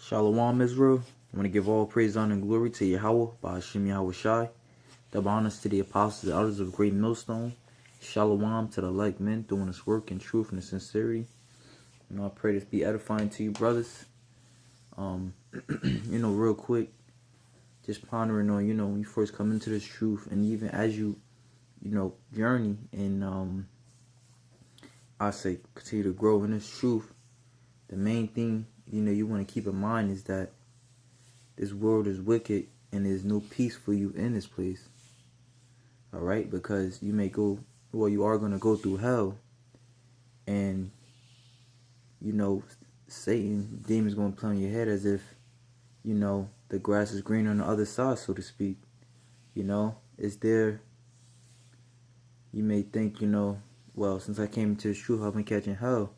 Shalawam, Israel. I want to give all praise, honor, and glory to YAHAWAH BAHASHAM YAHAWASHI. Double honors to the apostles and elders of Great Millstone. Shalawam to the like men doing this work in truth and sincerity. I pray this be edifying to you, brothers. Real quick, just pondering on, when you first come into this truth, and even as you, journey and I say continue to grow in this truth. The main thing, you want to keep in mind is that this world is wicked and there's no peace for you in this place. Alright? Because you are going to go through hell. And, Satan, demons going to play on your head as if, the grass is green on the other side, so to speak. It's there. You may think, well, since I came into this truth, I've been catching hell.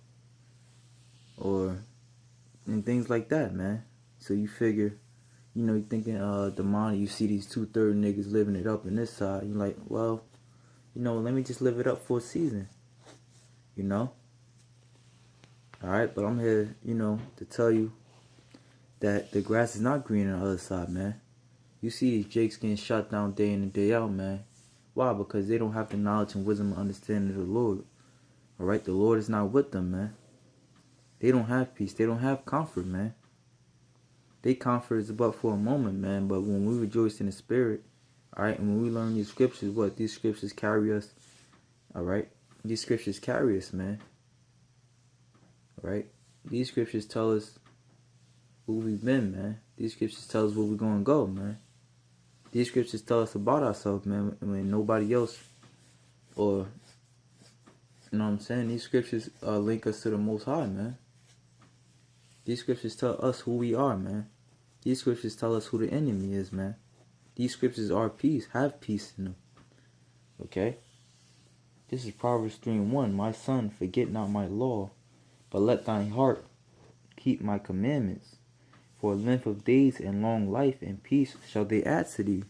And things like that, man. So you figure, you're thinking demonic, you see these 2/3 niggas living it up in this side. You're like, well, let me just live it up for a season. Alright, but I'm here, to tell you that the grass is not green on the other side, man. You see these jakes getting shot down day in and day out, man. Why? Because they don't have the knowledge and wisdom and understanding of the Lord. Alright, the Lord is not with them, man. They don't have peace. They don't have comfort, man. They comfort is but for a moment, man. But when we rejoice in the Spirit, alright, and when we learn these scriptures, these scriptures carry us, alright? These scriptures carry us, man. Alright? These scriptures tell us who we've been, man. These scriptures tell us where we're going to go, man. These scriptures tell us about ourselves, man, when nobody else, or, these scriptures link us to the Most High, man. These scriptures tell us who we are, man. These scriptures tell us who the enemy is, man. These scriptures are peace, have peace in them. Okay? This is Proverbs 3:1. My son, forget not my law, but let thine heart keep my commandments. For length of days and long life and peace shall they add to thee.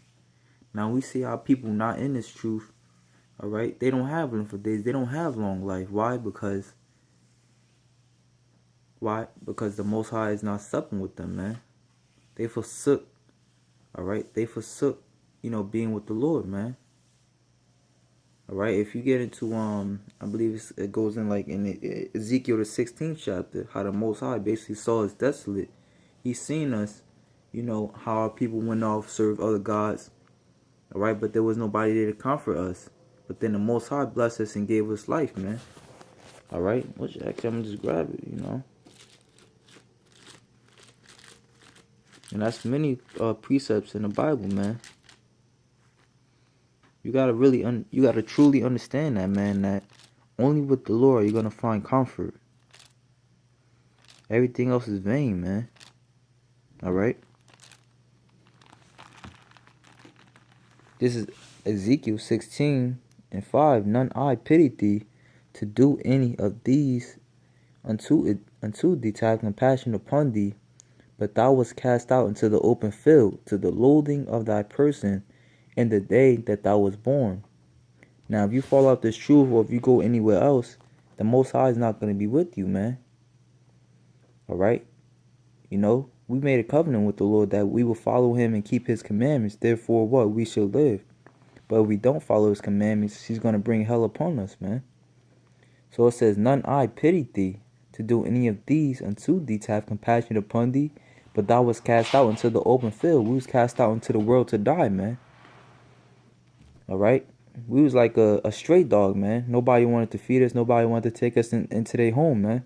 Now we see our people not in this truth. Alright? They don't have length of days. They don't have long life. Why? Because the Most High is not supping with them, man. They forsook. Alright? They forsook, being with the Lord, man. Alright? If you get into, I believe it goes in like in Ezekiel the 16th chapter, how the Most High basically saw us desolate. He's seen us, how our people went off, served other gods. Alright? But there was nobody there to comfort us. But then the Most High blessed us and gave us life, man. Alright? Which actually, I'm going to just grab it, And that's many precepts in the Bible, man. You gotta truly understand that, man, that only with the Lord you're gonna find comfort. Everything else is vain, man. Alright? This is Ezekiel 16:5. None I pity thee to do any of these unto thee, to have compassion upon thee. But thou wast cast out into the open field, to the loathing of thy person, in the day that thou was born. Now, if you fall out this truth, or if you go anywhere else, the Most High is not going to be with you, man. Alright? We made a covenant with the Lord that we will follow him and keep his commandments. Therefore, what? We shall live. But if we don't follow his commandments, he's going to bring hell upon us, man. So it says, none I pity thee to do any of these unto thee, to have compassion upon thee. But thou was cast out into the open field. We was cast out into the world to die, man. Alright? We was like a stray dog, man. Nobody wanted to feed us. Nobody wanted to take us into their home, man.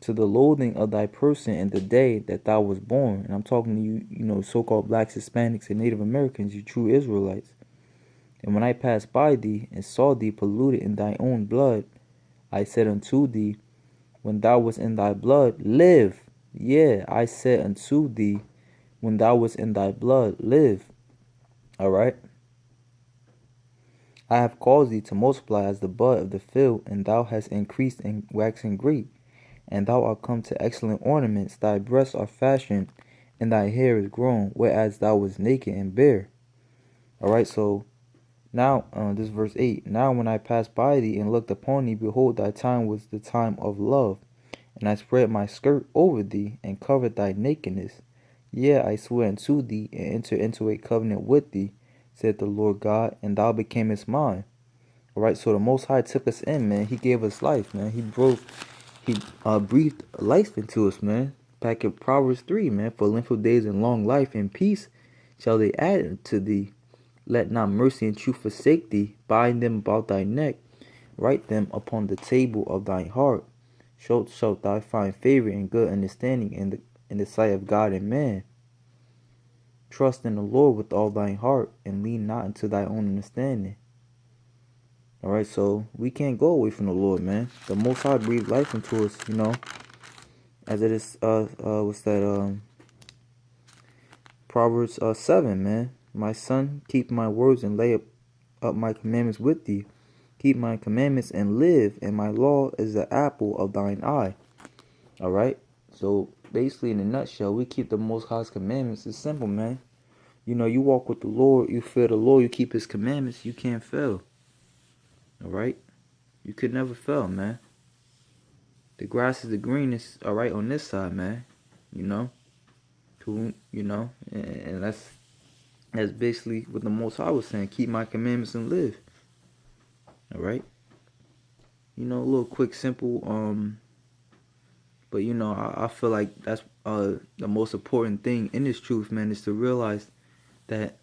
To the loathing of thy person in the day that thou was born. And I'm talking to you, so-called blacks, Hispanics, and Native Americans, you true Israelites. And when I passed by thee and saw thee polluted in thy own blood, I said unto thee, when thou wast in thy blood, live. Yeah, I said unto thee, when thou wast in thy blood, live. Alright? I have caused thee to multiply as the bud of the field, and thou hast increased and waxen great. And thou art come to excellent ornaments, thy breasts are fashioned, and thy hair is grown, whereas thou wast naked and bare. Alright, so now, this is verse 8. Now when I passed by thee and looked upon thee, behold, thy time was the time of love, And I spread my skirt over thee, and covered thy nakedness. Yea, I swear unto thee, and enter into a covenant with thee, said the Lord God, and thou becamest mine. Alright, so the Most High took us in, man. He gave us life, man. He breathed life into us, man. Back in Proverbs 3, man. For length of days and long life and peace shall they add to thee. Let not mercy and truth forsake thee. Bind them about thy neck. Write them upon the table of thine heart. Shalt thou find favor and good understanding in the sight of God and man. Trust in the Lord with all thine heart, and lean not unto thy own understanding. Alright, so we can't go away from the Lord, man. The Most High breathed life into us, you know. As it is, what's that, Proverbs 7, man. My son, keep my words and lay up my commandments with thee. Keep my commandments and live, and my law is the apple of thine eye. Alright? So, basically, in a nutshell, we keep the Most High's commandments. It's simple, man. You know, you walk with the Lord, you fear the Lord, you keep his commandments, you can't fail. Alright? You could never fail, man. The grass is the greenest, alright, on this side, man. You know? And that's basically what the Most High was saying. Keep my commandments and live. Alright? You know, a little quick, simple, but you know, I feel like that's the most important thing in this truth, man, is to realize that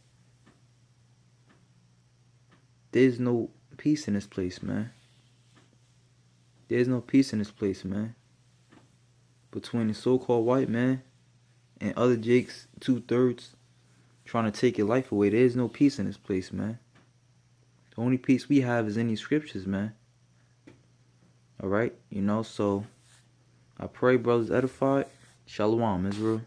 there's no peace in this place, man. There's no peace in this place, man. Between the so-called white man and other Jakes, 2/3, trying to take your life away. There's no peace in this place, man. The only peace we have is in these scriptures, man. Alright, you know, so I pray brothers edified. Shalawam, Israel.